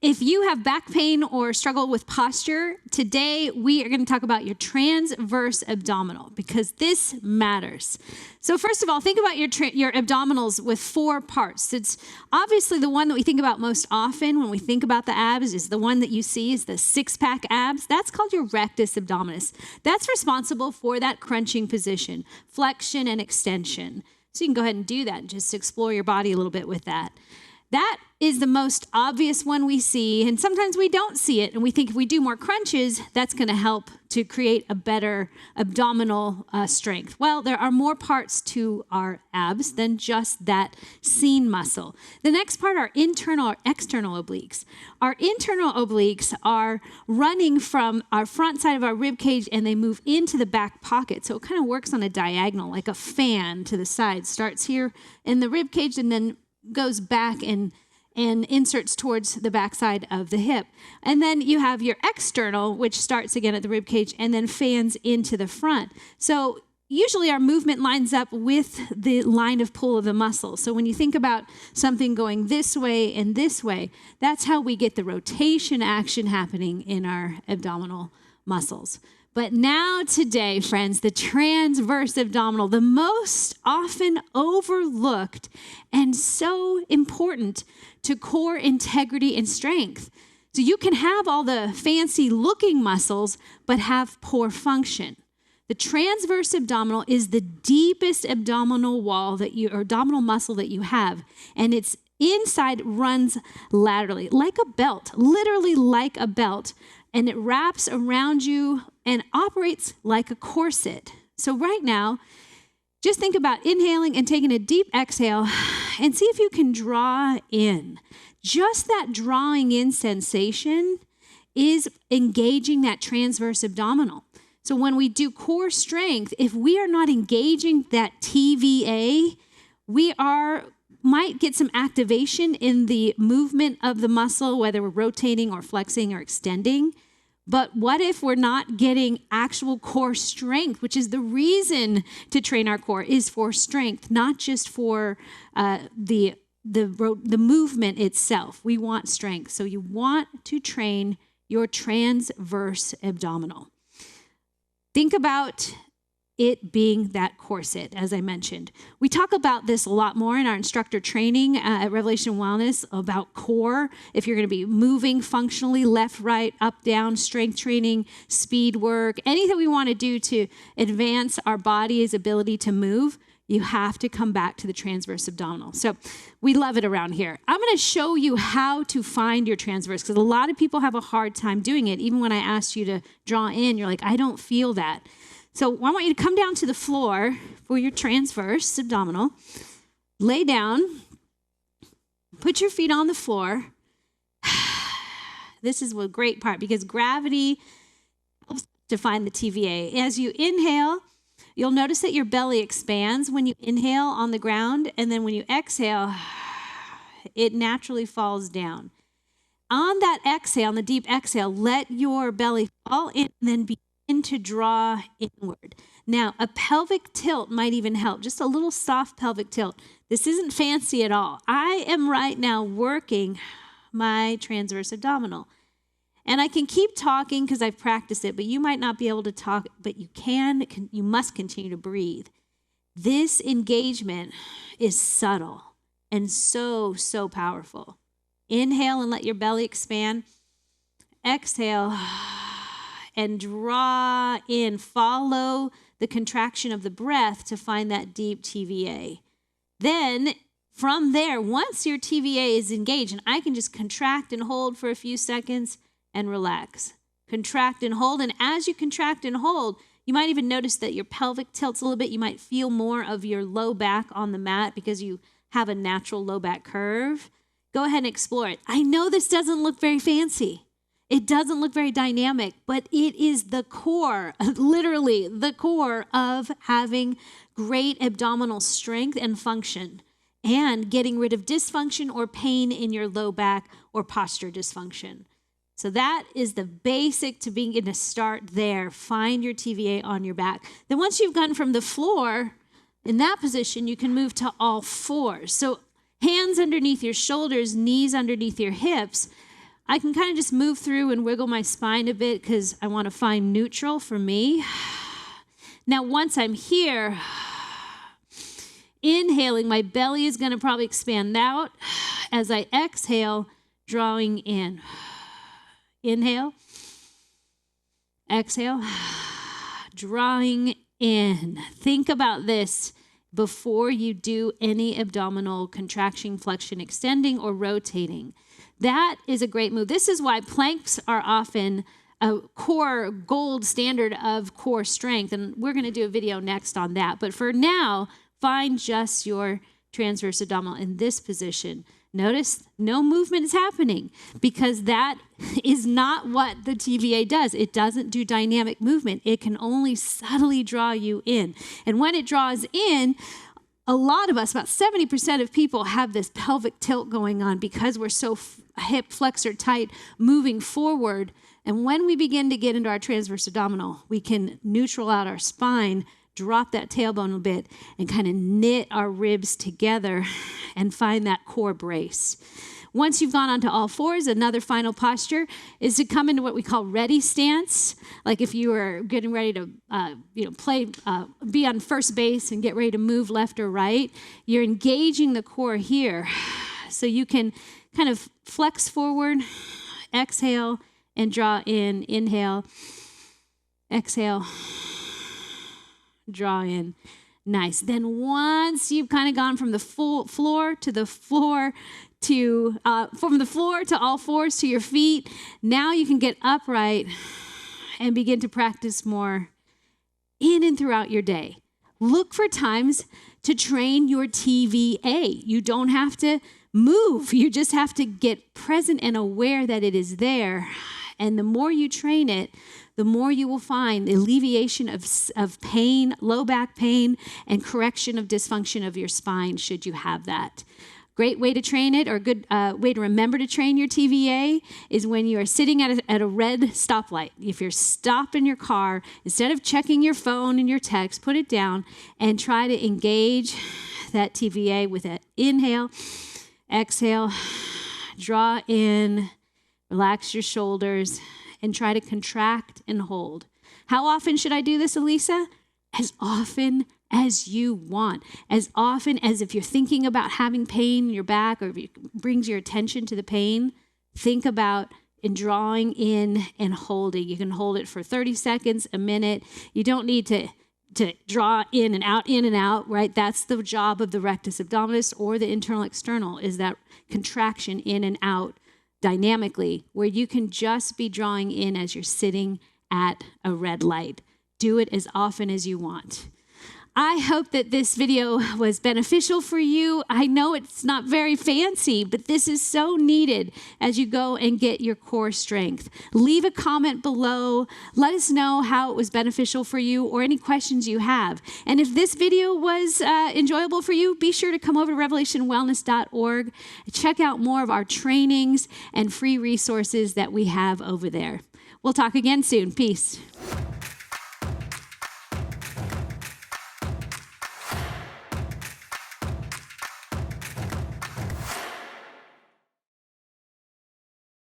If you have back pain or struggle with posture, today we are going to talk about your transverse abdominal because this matters. So first of all, think about your abdominals with 4 parts. It's obviously the one that we think about most often when we think about the abs is the one that you see is the 6-pack abs. That's called your rectus abdominis. That's responsible for that crunching position, flexion and extension. So you can go ahead and do that and just explore your body a little bit with that. That is the most obvious one we see, and sometimes we don't see it, and we think if we do more crunches, that's going to help to create a better abdominal strength. Well, there are more parts to our abs than just that seen muscle. The next part are internal or external obliques. Our internal obliques are running from our front side of our rib cage, and they move into the back pocket, so it kind of works on a diagonal, like a fan to the side. Starts here in the rib cage and then goes back and inserts towards the backside of the hip. And then you have your external, which starts again at the rib cage and then fans into the front. So usually our movement lines up with the line of pull of the muscle. So when you think about something going this way and this way, that's how we get the rotation action happening in our abdominal muscles. But now today, friends, the transverse abdominal, the most often overlooked and so important to core integrity and strength. So you can have all the fancy looking muscles, but have poor function. The transverse abdominal is the deepest abdominal wall or abdominal muscle that you have. And its inside runs laterally, like a belt, literally like a belt. And it wraps around you and operates like a corset. So right now, just think about inhaling and taking a deep exhale and see if you can draw in. Just that drawing in sensation is engaging that transverse abdominal. So when we do core strength, if we are not engaging that TVA, we might get some activation in the movement of the muscle, whether we're rotating or flexing or extending. But what if we're not getting actual core strength, which is the reason to train our core is for strength, not just for the movement itself. We want strength. So you want to train your transverse abdominal. Think about it being that corset, as I mentioned. We talk about this a lot more in our instructor training at Revelation Wellness about core. If you're going to be moving functionally, left, right, up, down, strength training, speed work, anything we want to do to advance our body's ability to move, you have to come back to the transverse abdominal. So we love it around here. I'm going to show you how to find your transverse because a lot of people have a hard time doing it. Even when I asked you to draw in, you're like, I don't feel that. So I want you to come down to the floor for your transverse abdominal. Lay down. Put your feet on the floor. This is a great part because gravity helps to find the TVA. As you inhale, you'll notice that your belly expands when you inhale on the ground, and then when you exhale, it naturally falls down. On that exhale, on the deep exhale, let your belly fall in and then begin to draw inward. Now, a pelvic tilt might even help, just a little soft pelvic tilt. This isn't fancy at all. I am right now working my transverse abdominal. And I can keep talking because I've practiced it, but you might not be able to talk, but you must continue to breathe. This engagement is subtle and so, so powerful. Inhale and let your belly expand. Exhale and draw in. Follow the contraction of the breath to find that deep TVA. Then from there, once your TVA is engaged, and I can just contract and hold for a few seconds and relax. Contract and hold. And as you contract and hold, you might even notice that your pelvic tilts a little bit. You might feel more of your low back on the mat because you have a natural low back curve. Go ahead and explore it. I know this doesn't look very fancy. It doesn't look very dynamic, but it is the core, literally the core of having great abdominal strength and function and getting rid of dysfunction or pain in your low back or posture dysfunction. So that is the basic to being going to start there. Find your TVA on your back. Then once you've gotten from the floor, in that position, you can move to all fours. So hands underneath your shoulders, knees underneath your hips. I can kind of just move through and wiggle my spine a bit because I want to find neutral for me. Now, once I'm here, inhaling, my belly is going to probably expand out as I exhale, drawing in. Inhale, exhale, drawing in. Think about this before you do any abdominal contraction, flexion, extending, or rotating. That is a great move. This is why planks are often a core gold standard of core strength, and we're going to do a video next on that. But for now, find just your transverse abdominal in this position. Notice no movement is happening because that is not what the TVA does. It doesn't do dynamic movement. It can only subtly draw you in. And when it draws in, a lot of us, about 70% of people, have this pelvic tilt going on because we're so hip flexor tight moving forward. And when we begin to get into our transverse abdominal, we can neutral out our spine, drop that tailbone a bit, and kind of knit our ribs together and find that core brace. Once you've gone onto all fours, another final posture is to come into what we call ready stance. Like if you are getting ready to be on first base and get ready to move left or right, you're engaging the core here. So you can kind of flex forward, exhale, and draw in. Inhale, exhale, draw in. Nice. Then once you've kind of gone from the full floor to the floor to from the floor to all fours to your feet, now you can get upright and begin to practice more in and throughout your day. Look for times to train your TVA. You don't have to move. You just have to get present and aware that it is there. And the more you train it, the more you will find the alleviation of pain, low back pain, and correction of dysfunction of your spine should you have that. Great way to train it, or a good way to remember to train your TVA, is when you are sitting at a red stoplight. If you're stopped in your car, instead of checking your phone and your text, put it down and try to engage that TVA with an inhale, exhale, draw in, relax your shoulders, and try to contract and hold. How often should I do this, Elisa? As often as you want. As often as if you're thinking about having pain in your back, or if it brings your attention to the pain, think about drawing in and holding. You can hold it for 30 seconds, a minute. You don't need to draw in and out, right? That's the job of the rectus abdominis or the internal external, is that contraction in and out dynamically, where you can just be drawing in as you're sitting at a red light. Do it as often as you want. I hope that this video was beneficial for you. I know it's not very fancy, but this is so needed as you go and get your core strength. Leave a comment below. Let us know how it was beneficial for you or any questions you have. And if this video was enjoyable for you, be sure to come over to revelationwellness.org. Check out more of our trainings and free resources that we have over there. We'll talk again soon. Peace.